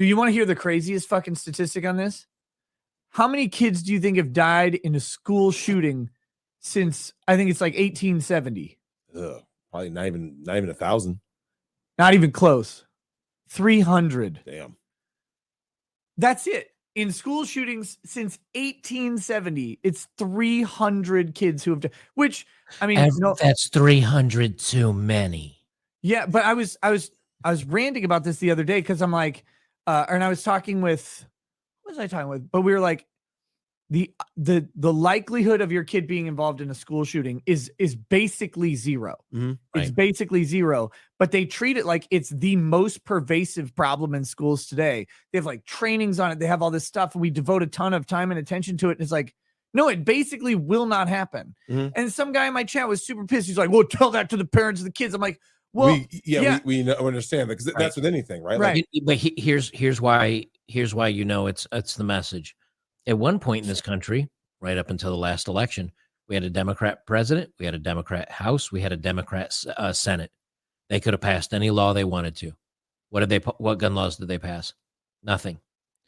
Do you want to hear the craziest fucking statistic on this? How many kids do you think have died in a school shooting since I think it's like 1870? Probably not even 1,000. Not even close. 300. Damn. That's it. In school shootings since 1870, it's 300 kids who have died, which I mean, that's 300 too many. Yeah, but I was ranting about this the other day because I'm like, and I was talking with, what was I talking with? But we were like, the likelihood of your kid being involved in a school shooting is basically zero. Mm-hmm. It's basically zero, but they treat it like it's the most pervasive problem in schools today. They have like trainings on it. They have all this stuff, and we devote a ton of time and attention to it. And it's like, no, it basically will not happen. Mm-hmm. And some guy in my chat was super pissed. He's like, well, tell that to the parents of the kids. I'm like, well, we understand that because that's with anything, right? Right. But here's why you know it's the message. At one point in this country, right up until the last election, we had a Democrat president, we had a Democrat House, we had a Democrat Senate. They could have passed any law they wanted to. What gun laws did they pass? Nothing.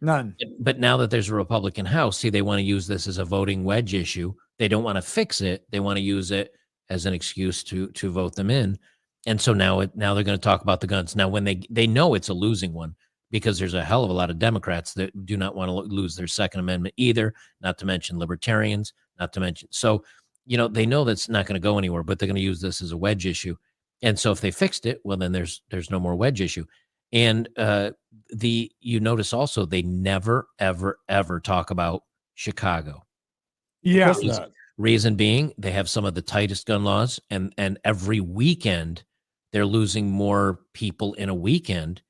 None. But now that there's a Republican House, see, they want to use this as a voting wedge issue. They don't want to fix it. They want to use it as an excuse to vote them in. And so now they're going to talk about the guns. Now, when they know it's a losing one, because there's a hell of a lot of Democrats that do not want to lose their Second Amendment either, not to mention libertarians, not to mention. So, they know that's not going to go anywhere, but they're going to use this as a wedge issue. And so if they fixed it, well, then there's no more wedge issue. And you notice also they never, ever, ever talk about Chicago. Yeah. Reason being, they have some of the tightest gun laws, and every weekend they're losing more people in a weekend.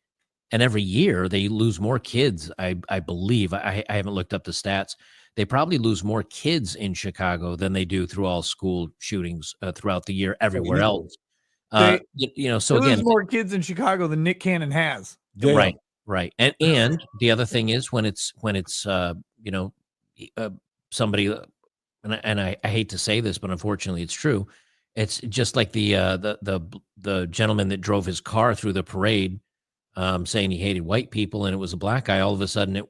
And every year they lose more kids, I believe. I haven't looked up the stats. They probably lose more kids in Chicago than they do through all school shootings throughout the year everywhere else. So again, lose more kids in Chicago than Nick Cannon has. Right. And the other thing is when it's somebody, and I hate to say this, but unfortunately it's true. It's just like the gentleman that drove his car through the parade, saying he hated white people, and it was a black guy. All of a sudden,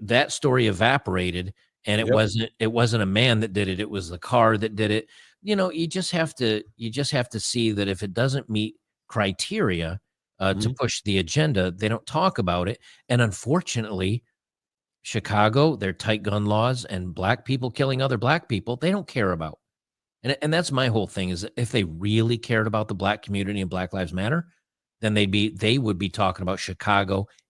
that story evaporated, and it wasn't a man that did it. It was the car that did it. You just have to see that if it doesn't meet criteria to push the agenda, they don't talk about it. And unfortunately, Chicago, their tight gun laws and black people killing other black people, they don't care about. And that's my whole thing, is that if they really cared about the black community and Black Lives Matter, then they would be talking about Chicago